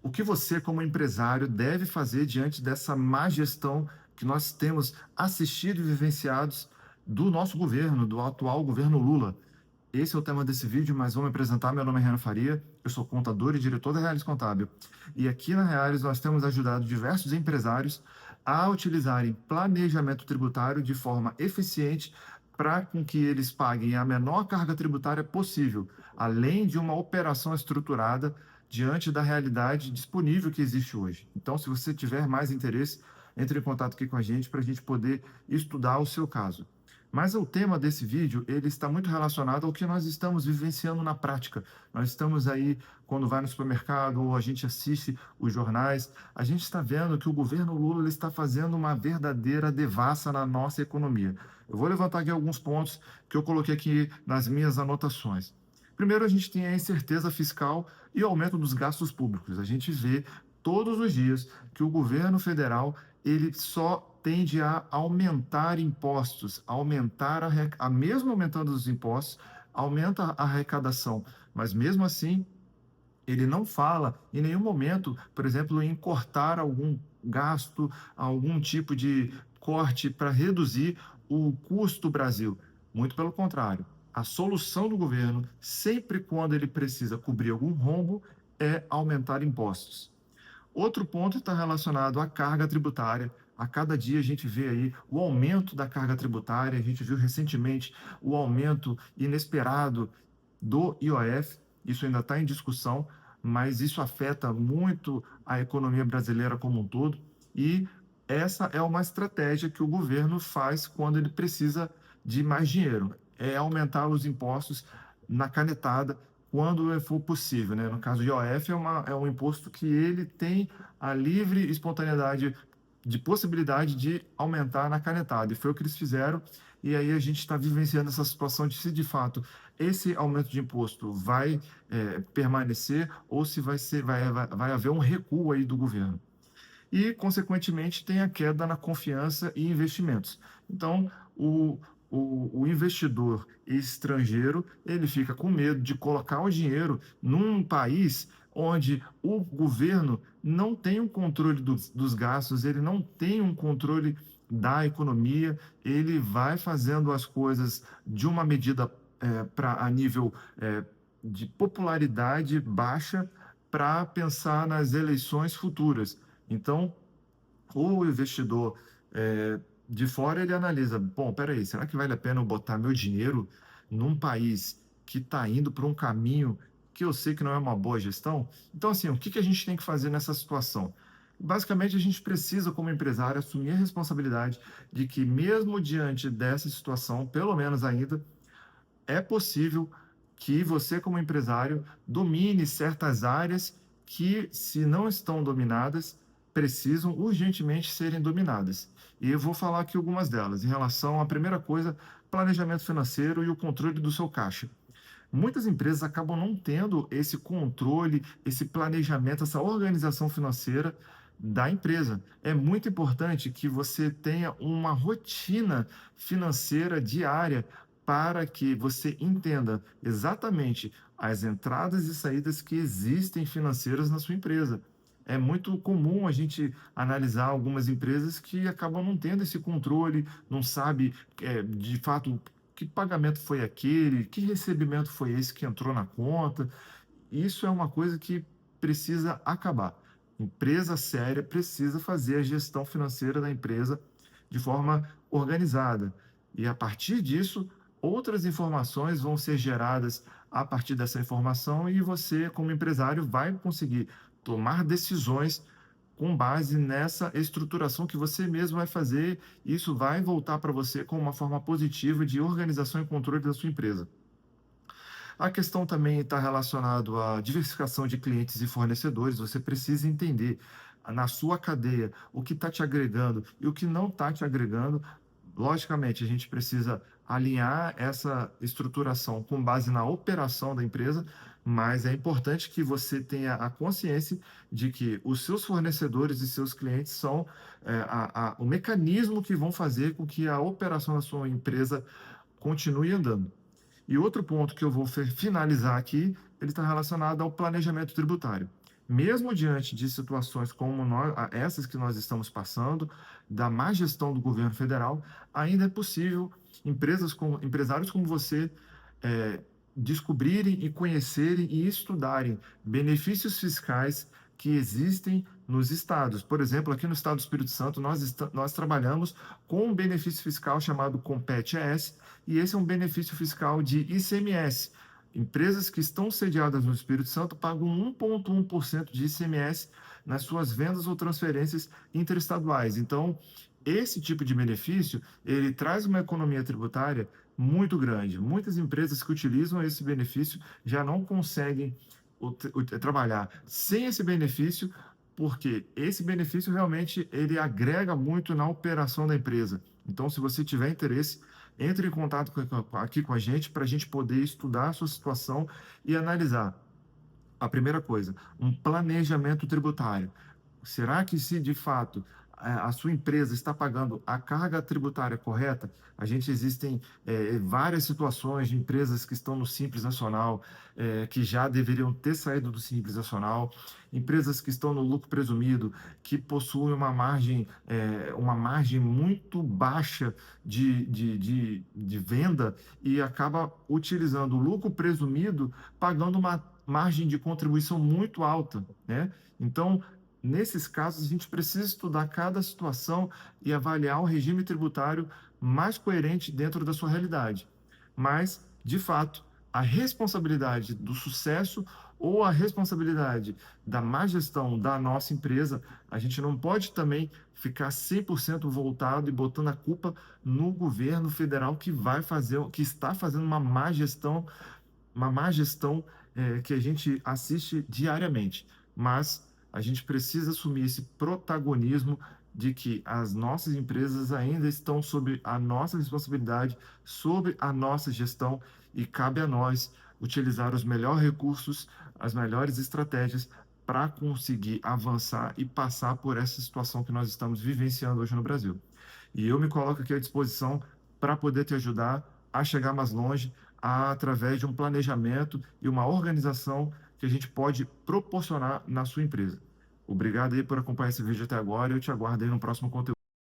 O que você, como empresário, deve fazer diante dessa má gestão que nós temos assistido e vivenciados do nosso governo, do atual governo Lula? Esse é o tema desse vídeo, mas vou me apresentar. Meu nome é Renan Faria, eu sou contador e diretor da Reales Contábil. E aqui na Reales nós temos ajudado diversos empresários a utilizarem planejamento tributário de forma eficiente para com que eles paguem a menor carga tributária possível, além de uma operação estruturada diante da realidade disponível que existe hoje. Então, se você tiver mais interesse, entre em contato aqui com a gente para a gente poder estudar o seu caso. Mas o tema desse vídeo, ele está muito relacionado ao que nós estamos vivenciando na prática. Nós estamos aí, quando vai no supermercado ou a gente assiste os jornais, a gente está vendo que o governo Lula ele está fazendo uma verdadeira devassa na nossa economia. Eu vou levantar aqui alguns pontos que eu coloquei aqui nas minhas anotações. Primeiro, a gente tem a incerteza fiscal e o aumento dos gastos públicos. A gente vê todos os dias que o governo federal ele só tende a aumentar impostos, mesmo aumentando os impostos, aumenta a arrecadação, mas mesmo assim ele não fala em nenhum momento, por exemplo, em cortar algum gasto, algum tipo de corte para reduzir o custo Brasil. Muito pelo contrário. A solução do governo, sempre quando ele precisa cobrir algum rombo, é aumentar impostos. Outro ponto está relacionado à carga tributária. A cada dia a gente vê aí o aumento da carga tributária. A gente viu recentemente o aumento inesperado do IOF. Isso ainda está em discussão, mas isso afeta muito a economia brasileira como um todo. E essa é uma estratégia que o governo faz quando ele precisa de mais dinheiro, é aumentar os impostos na canetada quando for possível, né? No caso, o IOF é um imposto que ele tem a livre espontaneidade de possibilidade de aumentar na canetada, e foi o que eles fizeram, e aí a gente está vivenciando essa situação de se de fato esse aumento de imposto vai permanecer ou se vai haver um recuo aí do governo e, consequentemente, tem a queda na confiança e investimentos. Então, o investidor estrangeiro ele fica com medo de colocar o dinheiro num país onde o governo não tem um controle dos gastos, ele não tem um controle da economia, ele vai fazendo as coisas de uma medida a nível de popularidade baixa para pensar nas eleições futuras. Então, o investidor de fora ele analisa, bom, peraí, será que vale a pena eu botar meu dinheiro num país que está indo para um caminho que eu sei que não é uma boa gestão? Então, assim, o que a gente tem que fazer nessa situação? Basicamente, a gente precisa, como empresário, assumir a responsabilidade de que, mesmo diante dessa situação, pelo menos ainda, é possível que você, como empresário, domine certas áreas que, se não estão dominadas, precisam urgentemente serem dominadas. E eu vou falar aqui algumas delas. Em relação à primeira coisa, planejamento financeiro e o controle do seu caixa. Muitas empresas acabam não tendo esse controle, esse planejamento, essa organização financeira da empresa. É muito importante que você tenha uma rotina financeira diária para que você entenda exatamente as entradas e saídas que existem financeiras na sua empresa. É muito comum a gente analisar algumas empresas que acabam não tendo esse controle, não sabe, de fato que pagamento foi aquele, que recebimento foi esse que entrou na conta. Isso é uma coisa que precisa acabar. Empresa séria precisa fazer a gestão financeira da empresa de forma organizada. E a partir disso, outras informações vão ser geradas a partir dessa informação e você, como empresário, vai conseguir tomar decisões com base nessa estruturação que você mesmo vai fazer. Isso vai voltar para você com uma forma positiva de organização e controle da sua empresa. A questão também está relacionada à diversificação de clientes e fornecedores. Você precisa entender na sua cadeia o que está te agregando e o que não está te agregando. Logicamente, a gente precisa alinhar essa estruturação com base na operação da empresa, mas é importante que você tenha a consciência de que os seus fornecedores e seus clientes são o mecanismo que vão fazer com que a operação da sua empresa continue andando. E outro ponto que eu vou finalizar aqui, ele está relacionado ao planejamento tributário. mesmo diante de situações como essas que nós estamos passando, da má gestão do governo federal, ainda é possível empresários como você eh, descobrirem e conhecerem e estudarem benefícios fiscais que existem nos estados. Por exemplo, aqui no estado do Espírito Santo, nós trabalhamos com um benefício fiscal chamado Compete-ES, e esse é um benefício fiscal de ICMS. Empresas que estão sediadas no Espírito Santo pagam 1,1% de ICMS nas suas vendas ou transferências interestaduais. Então, esse tipo de benefício, ele traz uma economia tributária muito grande. Muitas empresas que utilizam esse benefício já não conseguem trabalhar sem esse benefício, porque esse benefício realmente ele agrega muito na operação da empresa. Então, se você tiver interesse, entre em contato aqui com a gente para a gente poder estudar a sua situação e analisar. A primeira coisa, um planejamento tributário. Será que se de fato a sua empresa está pagando a carga tributária correta? Existem várias situações de empresas que estão no Simples Nacional, que já deveriam ter saído do Simples Nacional, empresas que estão no lucro presumido, que possuem uma margem muito baixa de venda e acaba utilizando o lucro presumido, pagando uma margem de contribuição muito alta, né? Então, nesses casos, a gente precisa estudar cada situação e avaliar o regime tributário mais coerente dentro da sua realidade. Mas, de fato, a responsabilidade do sucesso ou a responsabilidade da má gestão da nossa empresa, a gente não pode também ficar 100% voltado e botando a culpa no governo federal que está fazendo uma má gestão que a gente assiste diariamente. Mas a gente precisa assumir esse protagonismo de que as nossas empresas ainda estão sob a nossa responsabilidade, sob a nossa gestão, e cabe a nós utilizar os melhores recursos, as melhores estratégias para conseguir avançar e passar por essa situação que nós estamos vivenciando hoje no Brasil. E eu me coloco aqui à disposição para poder te ajudar a chegar mais longe, através de um planejamento e uma organização que a gente pode proporcionar na sua empresa. Obrigado aí por acompanhar esse vídeo até agora e eu te aguardo aí no próximo conteúdo.